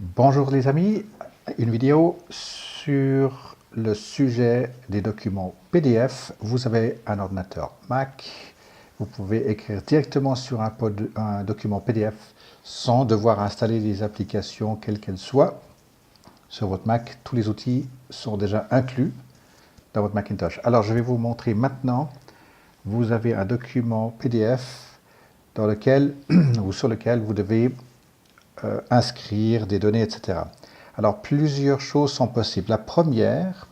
Bonjour les amis, une vidéo sur le sujet des documents PDF. Vous avez un ordinateur Mac, vous pouvez écrire directement sur un document PDF sans devoir installer les applications quelles qu'elles soient. Sur votre Mac, tous les outils sont déjà inclus dans votre Macintosh. Alors je vais vous montrer maintenant, vous avez un document PDF dans lequel, ou sur lequel vous devez inscrire des données, etc. Alors, plusieurs choses sont possibles. La première,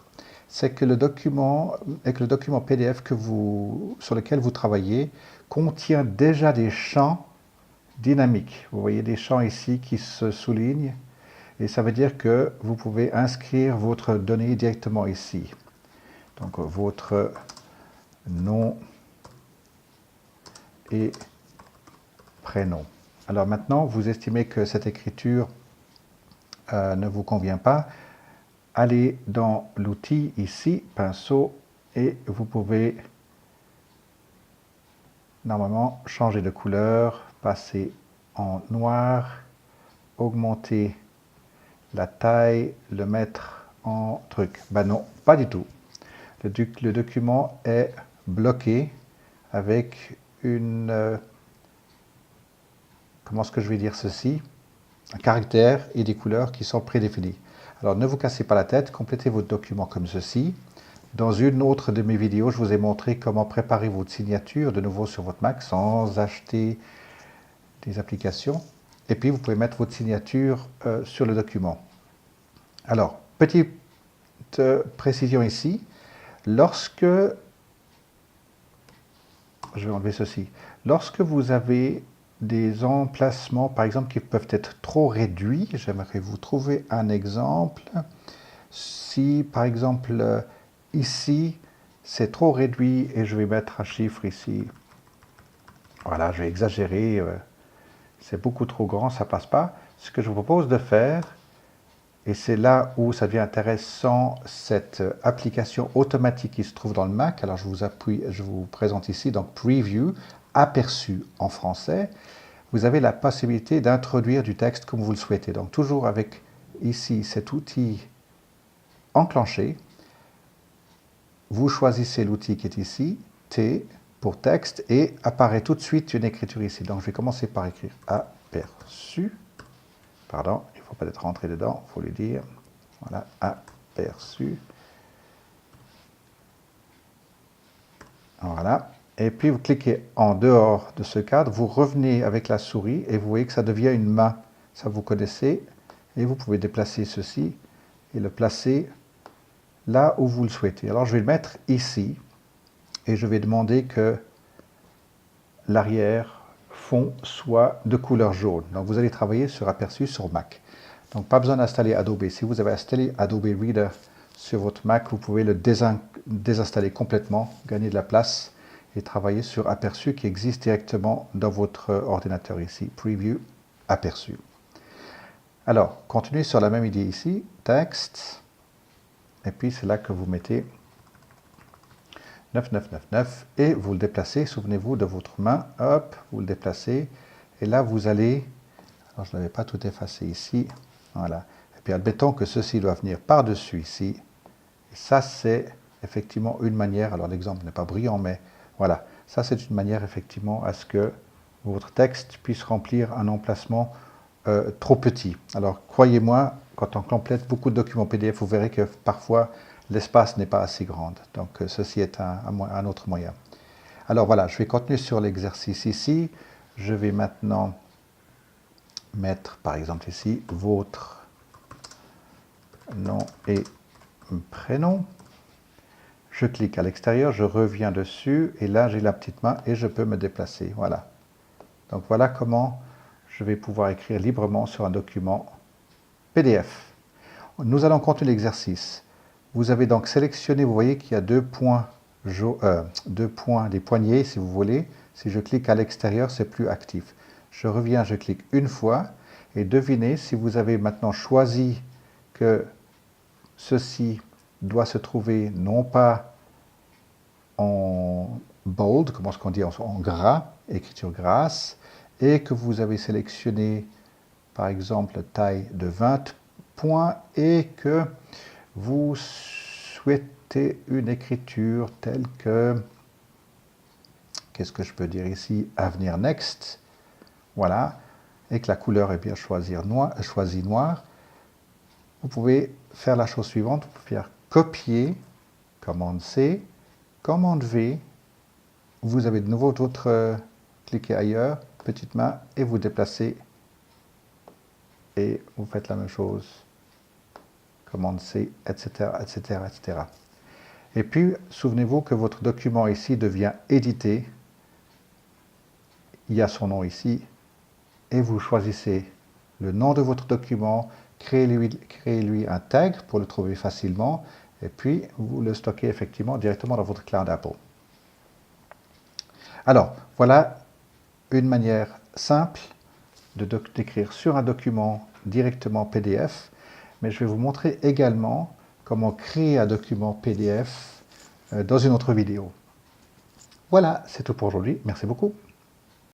c'est que le document PDF sur lequel vous travaillez contient déjà des champs dynamiques. Vous voyez des champs ici qui se soulignent et ça veut dire que vous pouvez inscrire votre donnée directement ici. Donc, votre nom et prénom. Alors maintenant, vous estimez que cette écriture ne vous convient pas, allez dans l'outil ici, pinceau, et vous pouvez normalement changer de couleur, passer en noir, augmenter la taille, le mettre en truc. Ben non, pas du tout. Le document est bloqué avec une... comment est-ce que je vais dire ceci? Un caractère et des couleurs qui sont prédéfinis. Alors ne vous cassez pas la tête, complétez votre document comme ceci. Dans une autre de mes vidéos, je vous ai montré comment préparer votre signature de nouveau sur votre Mac sans acheter des applications. Et puis vous pouvez mettre votre signature sur le document. Alors, petite précision ici, lorsque, je vais enlever ceci, lorsque vous avez des emplacements, par exemple, qui peuvent être trop réduits. J'aimerais vous trouver un exemple. Si, par exemple, ici, c'est trop réduit et je vais mettre un chiffre ici. Voilà, je vais exagérer. C'est beaucoup trop grand, ça passe pas. Ce que je vous propose de faire, et c'est là où ça devient intéressant, cette application automatique qui se trouve dans le Mac. Alors, je vous présente ici, donc Preview, aperçu en français. Vous avez la possibilité d'introduire du texte comme vous le souhaitez. Donc, toujours avec ici cet outil enclenché, vous choisissez l'outil qui est ici, T pour texte, et apparaît tout de suite une écriture ici. Donc, je vais commencer par écrire aperçu. Pardon, il ne faut pas être rentré dedans, il faut lui dire. Voilà, aperçu. Voilà. Et puis vous cliquez en dehors de ce cadre, vous revenez avec la souris et vous voyez que ça devient une main. Ça vous connaissez. Et vous pouvez déplacer ceci et le placer là où vous le souhaitez. Alors je vais le mettre ici et je vais demander que l'arrière-fond soit de couleur jaune. Donc vous allez travailler sur aperçu sur Mac. Donc pas besoin d'installer Adobe. Si vous avez installé Adobe Reader sur votre Mac, vous pouvez le désinstaller complètement, gagner de la place et travailler sur aperçu qui existe directement dans votre ordinateur ici. Preview, aperçu. Alors, continuez sur la même idée ici, texte, et puis c'est là que vous mettez 9999 et vous le déplacez, souvenez-vous de votre main, hop, vous le déplacez, et là vous allez, alors je ne l'avais pas tout effacé ici, voilà, et puis admettons que ceci doit venir par-dessus ici, et ça c'est effectivement une manière, alors l'exemple n'est pas brillant, mais voilà, ça c'est une manière effectivement à ce que votre texte puisse remplir un emplacement trop petit. Alors croyez-moi, quand on complète beaucoup de documents PDF, vous verrez que parfois l'espace n'est pas assez grand. Donc ceci est un autre moyen. Alors voilà, je vais continuer sur l'exercice ici. Je vais maintenant mettre par exemple ici votre nom et prénom. Je clique à l'extérieur, je reviens dessus et là j'ai la petite main et je peux me déplacer. Voilà. Donc voilà comment je vais pouvoir écrire librement sur un document PDF. Nous allons continuer l'exercice. Vous avez donc sélectionné, vous voyez qu'il y a deux points, des poignées si vous voulez. Si je clique à l'extérieur, c'est plus actif. Je reviens, je clique une fois et devinez si vous avez maintenant choisi que ceci doit se trouver non pas en bold, comment est-ce qu'on dit, en gras, écriture grasse, et que vous avez sélectionné par exemple taille de 20 points et que vous souhaitez une écriture telle que, qu'est-ce que je peux dire ici, Avenir Next, voilà, et que la couleur est bien choisie noir, vous pouvez faire la chose suivante, vous pouvez faire copier, commande C, commande V, vous avez de nouveau d'autres, cliquez ailleurs, petite main, et vous déplacez, et vous faites la même chose, commande C, etc., etc., etc. Et puis, souvenez-vous que votre document ici devient édité, il y a son nom ici, et vous choisissez le nom de votre document, créez-lui un tag pour le trouver facilement, et puis vous le stockez effectivement directement dans votre Cloud Apple. Alors, voilà une manière simple d'écrire sur un document directement PDF, mais je vais vous montrer également comment créer un document PDF dans une autre vidéo. Voilà, c'est tout pour aujourd'hui. Merci beaucoup.